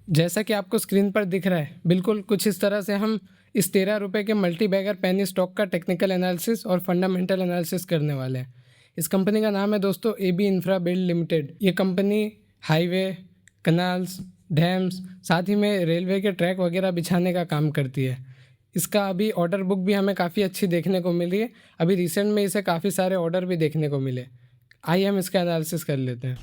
जैसा कि आपको स्क्रीन पर दिख रहा है, बिल्कुल कुछ इस तरह से हम इस 13 रुपये के मल्टी बैगर पेनी स्टॉक का टेक्निकल एनालिसिस और फंडामेंटल एनालिसिस करने वाले हैं। इस कंपनी का नाम है दोस्तों एबी इंफ्रा बिल्ड लिमिटेड। ये कंपनी हाईवे, कनाल्स, डैम्स, साथ ही में रेलवे के ट्रैक वगैरह बिछाने का काम करती है। इसका अभी ऑर्डर बुक भी हमें काफ़ी अच्छी देखने को मिली है। अभी रिसेंट में इसे काफ़ी सारे ऑर्डर भी देखने को मिले। आइए हम इसका एनालिसिस कर लेते हैं।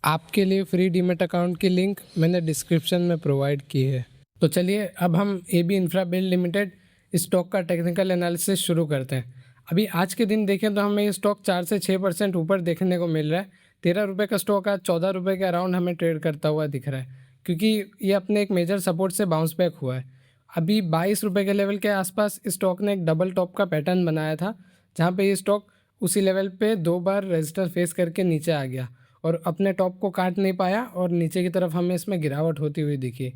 आपके लिए फ्री डीमेट अकाउंट की लिंक मैंने डिस्क्रिप्शन में प्रोवाइड की है। तो चलिए अब हम AB infra build limited stock का टेक्निकल एनालिसिस शुरू करते हैं। अभी आज के दिन देखें तो हमें ये स्टॉक 4 से 6% ऊपर देखने को मिल रहा है। 13 रुपये का स्टॉक आज 14 रुपये के अराउंड हमें ट्रेड करता हुआ दिख रहा है, क्योंकि ये अपने एक मेजर सपोर्ट से बाउंस बैक हुआ है। अभी 22 रुपये के लेवल के आसपास इस स्टॉक ने एक डबल टॉप का पैटर्न बनाया था, जहाँ पे ये स्टॉक उसी लेवल पे 2 बार रेजिस्टेंस फेस करके नीचे आ गया और अपने टॉप को काट नहीं पाया और नीचे की तरफ हमें इसमें गिरावट होती हुई दिखी।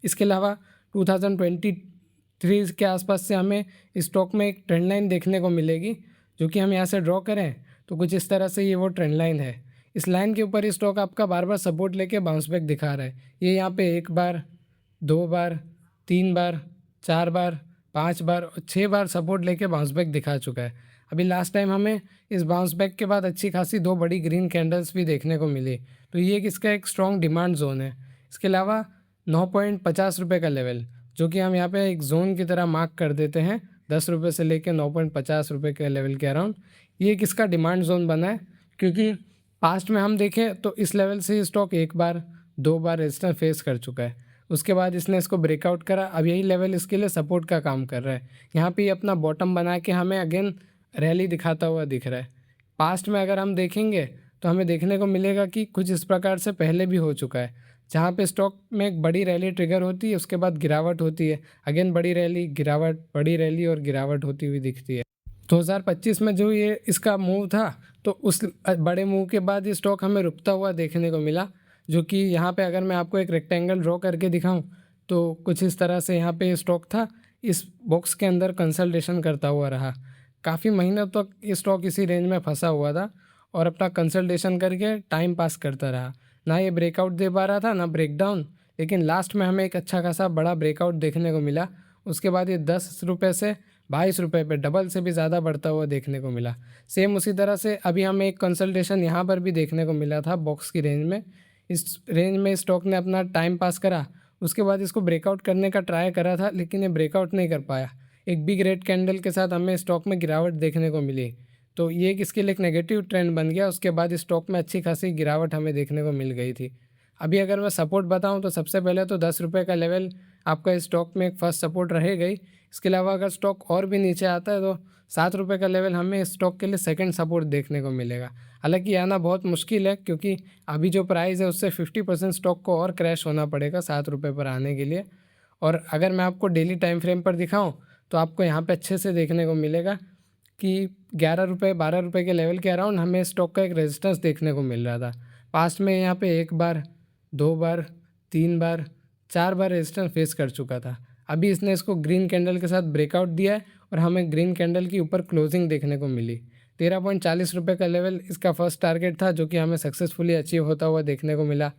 इसके अलावा 2023 के आसपास से हमें स्टॉक में एक ट्रेंड लाइन देखने को मिलेगी, जो कि हम यहाँ से ड्रॉ करें तो कुछ इस तरह से ये वो ट्रेंड लाइन है। इस लाइन के ऊपर स्टॉक आपका बार बार सपोर्ट लेके बाउंस बैक दिखा रहा है। ये यहाँ पे 1 बार, 2 बार, 3 बार, 4 बार, 5 बार और 6 बार सपोर्ट लेके बाउंस बैक दिखा चुका है। अभी लास्ट टाइम हमें इस बाउंस बैक के बाद अच्छी खासी 2 बड़ी ग्रीन कैंडल्स भी देखने को मिली, तो ये इसका एक स्ट्रॉन्ग डिमांड जोन है। इसके अलावा 9.50 रुपये का लेवल, जो कि हम यहाँ पे एक जोन की तरह मार्क कर देते हैं, 10 रुपये से लेकर 9.50 रुपये के लेवल के अराउंड, ये किसका डिमांड जोन बना है, क्योंकि पास्ट में हम देखें तो इस लेवल से स्टॉक 1 बार, 2 बार रेजिस्टेंस फेस कर चुका है। उसके बाद इसने इसको ब्रेकआउट करा। अब यही लेवल इसके लिए सपोर्ट का काम कर रहा है। यहाँ पे अपना बॉटम बना के हमें अगेन रैली दिखाता हुआ दिख रहा है। पास्ट में अगर हम देखेंगे तो हमें देखने को मिलेगा कि कुछ इस प्रकार से पहले भी हो चुका है, जहाँ पे स्टॉक में एक बड़ी रैली ट्रिगर होती है, उसके बाद गिरावट होती है, अगेन बड़ी रैली, गिरावट, बड़ी रैली और गिरावट होती हुई दिखती है। 2025 में जो ये इसका मूव था, तो उस बड़े मूव के बाद ये स्टॉक हमें रुकता हुआ देखने को मिला, जो कि यहाँ पे अगर मैं आपको एक रेक्टेंगल ड्रॉ करके दिखाऊं तो कुछ इस तरह से यहाँ पे स्टॉक था, इस बॉक्स के अंदर कंसल्टेशन करता हुआ रहा। काफ़ी महीनों तक ये स्टॉक इसी रेंज में फंसा हुआ था और अपना कंसल्टेशन करके टाइम पास करता रहा। ना ये ब्रेकआउट दे पा रहा था, ना ब्रेकडाउन, लेकिन लास्ट में हमें एक अच्छा खासा बड़ा ब्रेकआउट देखने को मिला। उसके बाद ये 10 रुपये से 22 रुपये पे डबल से भी ज़्यादा बढ़ता हुआ देखने को मिला। सेम उसी तरह से अभी हमें एक कंसल्टेशन यहाँ पर भी देखने को मिला था बॉक्स की रेंज में। इस रेंज में स्टॉक ने अपना टाइम पास करा, उसके बाद इसको ब्रेकआउट करने का ट्राई करा था, लेकिन ये ब्रेकआउट नहीं कर पाया। एक बिग रेड कैंडल के साथ हमें स्टॉक में गिरावट देखने को मिली, तो ये इसके लिए एक नेगेटिव ट्रेंड बन गया। उसके बाद स्टॉक में अच्छी खासी गिरावट हमें देखने को मिल गई थी। अभी अगर मैं सपोर्ट बताऊं तो सबसे पहले तो 10 रुपये का लेवल आपका स्टॉक में एक फर्स्ट सपोर्ट रहेगा ही। इसके अलावा अगर स्टॉक और भी नीचे आता है तो 7 रुपये का लेवल हमें स्टॉक के लिए सेकंड सपोर्ट देखने को मिलेगा। हालांकि आना बहुत मुश्किल है, क्योंकि अभी जो प्राइस है उससे 50% स्टॉक को और क्रैश होना पड़ेगा 7 रुपये पर आने के लिए। और अगर मैं आपको डेली टाइम फ्रेम पर दिखाऊं तो आपको यहाँ पे अच्छे से देखने को मिलेगा कि 11 रुपये, 12 रुपये के लेवल के अराउंड हमें स्टॉक का एक रेजिस्टेंस देखने को मिल रहा था। पास्ट में यहाँ पे 1 बार, 2 बार, 3 बार, 4 बार रेजिस्टेंस फेस कर चुका था। अभी इसने इसको ग्रीन कैंडल के साथ ब्रेकआउट दिया है और हमें ग्रीन कैंडल की ऊपर क्लोजिंग देखने को मिली। 13.40 रुपये का लेवल इसका फर्स्ट टारगेट था, जो कि हमें सक्सेसफुली अचीव होता हुआ देखने को मिला।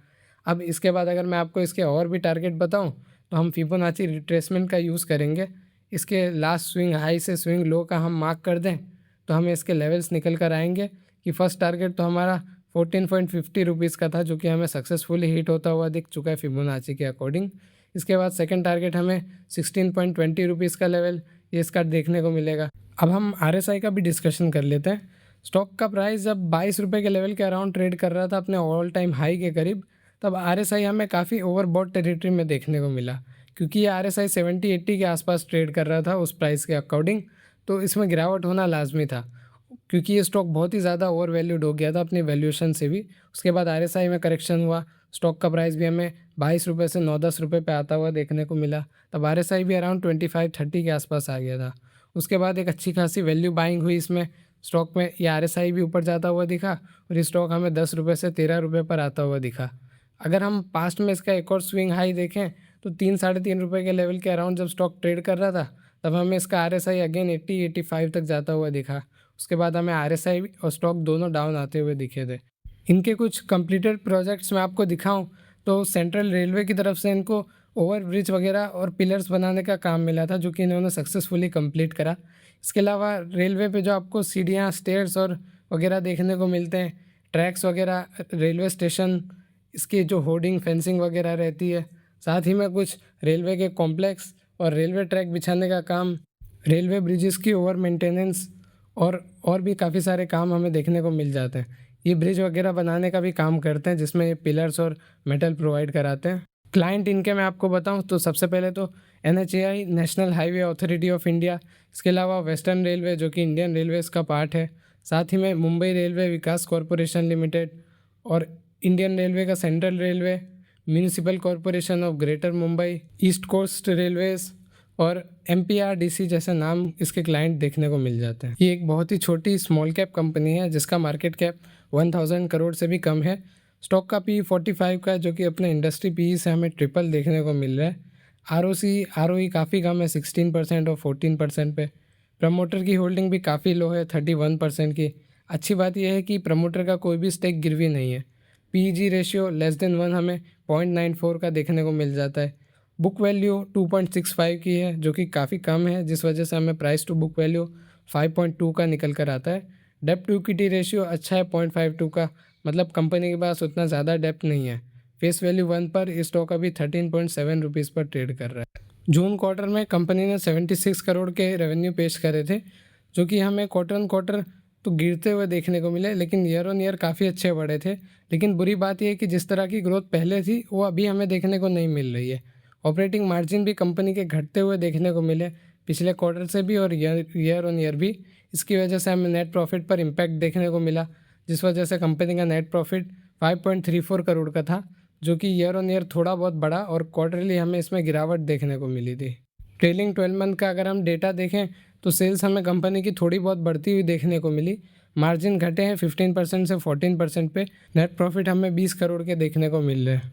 अब इसके बाद अगर मैं आपको इसके और भी टारगेट बताऊं तो हम फिबोनाची रिट्रेसमेंट का यूज़ करेंगे। इसके लास्ट स्विंग हाई से स्विंग लो का हम मार्क कर दें तो हमें इसके लेवल्स निकल कर आएंगे कि फ़र्स्ट टारगेट तो हमारा 14.50 रुपीज़ का था, जो कि हमें सक्सेसफुली हिट होता हुआ दिख चुका है फिबोनाची के अकॉर्डिंग। इसके बाद सेकंड टारगेट हमें 16.20 रुपीज़ का लेवल ये इसका देखने को मिलेगा। अब हम RSI का भी डिस्कशन कर लेते हैं। स्टॉक का प्राइस जब 22 रुपये के लेवल के अराउंड ट्रेड कर रहा था अपने ऑल टाइम हाई के करीब, तब RSI हमें काफ़ी ओवरबॉट टेरिटरी में देखने को मिला, क्योंकि ये RSI 70-80 के आसपास ट्रेड कर रहा था उस प्राइस के अकॉर्डिंग। तो इसमें गिरावट होना लाजमी था, क्योंकि ये स्टॉक बहुत ही ज़्यादा ओवर वैल्यूड हो गया था अपनी वैल्यूएशन से भी। उसके बाद RSI में करेक्शन हुआ, स्टॉक का प्राइस भी हमें 22 रुपये से 9-10 रुपये पे आता हुआ देखने को मिला। तब RSI भी अराउंड 25-30 के आसपास आ गया था। उसके बाद एक अच्छी खासी वैल्यू बाइंग हुई इसमें स्टॉक में, ये RSI भी ऊपर जाता हुआ दिखा और ये स्टॉक हमें 10 रुपये से 13 रुपये पर आता हुआ दिखा। अगर हम पास्ट में इसका एक और स्विंग हाई देखें तो 3-3.5 रुपये के लेवल के अराउंड जब स्टॉक ट्रेड कर रहा था, तब हमें इसका RSI अगेन 80-85 तक जाता हुआ दिखा। उसके बाद हमें RSI और स्टॉक दोनों डाउन आते हुए दिखे थे। इनके कुछ कंप्लीटेड प्रोजेक्ट्स मैं आपको दिखाऊं तो सेंट्रल रेलवे की तरफ से इनको ओवर ब्रिज वगैरह और पिलर्स बनाने का काम मिला था, जो कि इन्होंने सक्सेसफुली कंप्लीट करा। इसके अलावा रेलवे पे जो आपको सीढ़ियाँ, स्टेयर्स और वगैरह देखने को मिलते हैं, ट्रैक्स वगैरह, रेलवे स्टेशन, इसकी जो होर्डिंग फेंसिंग वगैरह रहती है, साथ ही में कुछ रेलवे के कॉम्प्लेक्स और रेलवे ट्रैक बिछाने का काम, रेलवे ब्रिजेस की ओवर मेंटेनेंस और भी काफ़ी सारे काम हमें देखने को मिल जाते हैं। ये ब्रिज वगैरह बनाने का भी काम करते हैं, जिसमें ये पिलर्स और मेटल प्रोवाइड कराते हैं। क्लाइंट इनके मैं आपको बताऊं तो सबसे पहले तो NHAI, national highway authority of India, इसके अलावा वेस्टर्न रेलवे जो कि इंडियन रेलवेज़ का पार्ट है, साथ ही में Mumbai railway Vikas corporation limited और इंडियन रेलवे का central railway, municipal corporation of greater Mumbai, east coast railways और MPRDC जैसे नाम इसके क्लाइंट देखने को मिल जाते हैं। ये एक बहुत ही छोटी स्मॉल कैप कंपनी है जिसका मार्केट कैप 1000 करोड़ से भी कम है। स्टॉक का PE 45 का है, जो कि अपने इंडस्ट्री PE से हमें ट्रिपल देखने को मिल रहा है। ROC ROE काफ़ी कम है, 16% और 14% पे। प्रमोटर की होल्डिंग भी काफ़ी लो है, 31% की। अच्छी बात यह है कि प्रमोटर का कोई भी स्टेक गिरवी नहीं है। PEG रेशियो <1 हमें 0.94 का देखने को मिल जाता है। बुक वैल्यू 2.65 की है, जो कि काफ़ी कम है, जिस वजह से हमें प्राइस टू बुक वैल्यू 5.2 का निकल कर आता है। डेप्ट टू इक्विटी रेशियो अच्छा है, 0.52 का, मतलब कंपनी के पास उतना ज़्यादा डेप्ट नहीं है। फेस वैल्यू 1 पर स्टॉक अभी 13.7 रुपीज़ पर ट्रेड कर रहा है। जून क्वार्टर में कंपनी ने 76 करोड़ के रेवेन्यू पेश करे थे, जो कि हमें क्वार्टर ऑन क्वार्टर तो गिरते हुए देखने को मिले, लेकिन ईयर ऑन ईयर काफ़ी अच्छे बढ़े थे। लेकिन बुरी बात यह है कि जिस तरह की ग्रोथ पहले थी वो अभी हमें देखने को नहीं मिल रही है। ऑपरेटिंग मार्जिन भी कंपनी के घटते हुए देखने को मिले, पिछले क्वार्टर से भी और ईयर ऑन ईयर भी। इसकी वजह से हमें नेट प्रॉफिट पर इम्पैक्ट देखने को मिला, जिस वजह से कंपनी का नेट प्रॉफिट 5.34 करोड़ का था, जो कि ईयर ऑन ईयर थोड़ा बहुत बढ़ा और क्वार्टरली हमें इसमें गिरावट देखने को मिली थी। ट्रेलिंग 12 मंथ का अगर हम डेटा देखें तो सेल्स हमें कंपनी की थोड़ी बहुत बढ़ती हुई देखने को मिली। मार्जिन घटे हैं 15% से 14% पे। नेट प्रॉफिट हमें 20 करोड़ के देखने को मिल रहे हैं।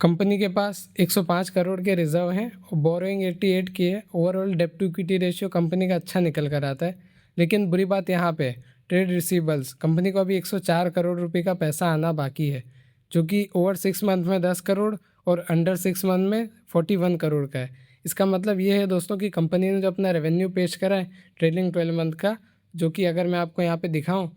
कंपनी के पास 105 करोड़ के रिजर्व हैं और बोरोइंग 88 की है। ओवरऑल डेप्ट टू इक्विटी रेशियो कंपनी का अच्छा निकल कर आता है। लेकिन बुरी बात यहाँ पे ट्रेड रिसीवेबल्स, कंपनी को अभी 104 करोड़ रुपए का पैसा आना बाकी है, जो कि ओवर 6 मंथ में 10 करोड़ और अंडर 6 मंथ में 41 करोड़ का है। इसका मतलब ये है दोस्तों कि कंपनी ने जो अपना रेवेन्यू पेश करा है ट्रेलिंग 12 मंथ का, जो कि अगर मैं आपको यहाँ पे दिखाऊं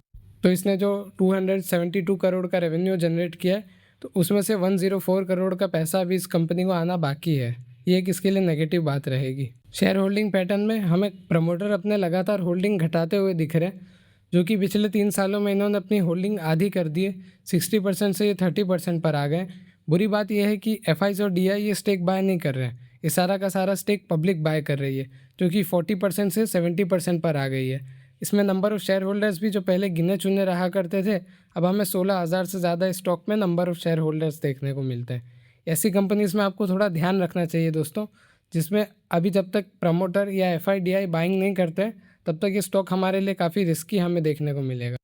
तो इसने जो 272 करोड़ का रेवेन्यू जनरेट किया है, तो उसमें से 104 करोड़ का पैसा अभी इस कंपनी को आना बाकी है। ये एक इसके लिए नेगेटिव बात रहेगी। शेयर होल्डिंग पैटर्न में हमें प्रमोटर अपने लगातार होल्डिंग घटाते हुए दिख रहे हैं, जो कि पिछले 3 सालों में इन्होंने अपनी होल्डिंग आधी कर दी है। 60% से ये 30% पर आ गए। बुरी बात यह है कि FIs और DI ये स्टेक बाय नहीं कर रहे हैं। ये सारा का सारा स्टेक पब्लिक बाय कर रही है, जो कि 40% से 70% पर आ गई है। इसमें नंबर ऑफ़ शेयर होल्डर्स भी जो पहले गिने चुने रहा करते थे, अब हमें 16,000 से ज़्यादा स्टॉक में नंबर ऑफ़ शेयर होल्डर्स देखने को मिलते हैं। ऐसी कंपनीज़ में आपको थोड़ा ध्यान रखना चाहिए दोस्तों, जिसमें अभी जब तक प्रमोटर या FI DI बाइंग नहीं करते तब तक ये स्टॉक हमारे लिए काफ़ी रिस्की हमें देखने को मिलेगा।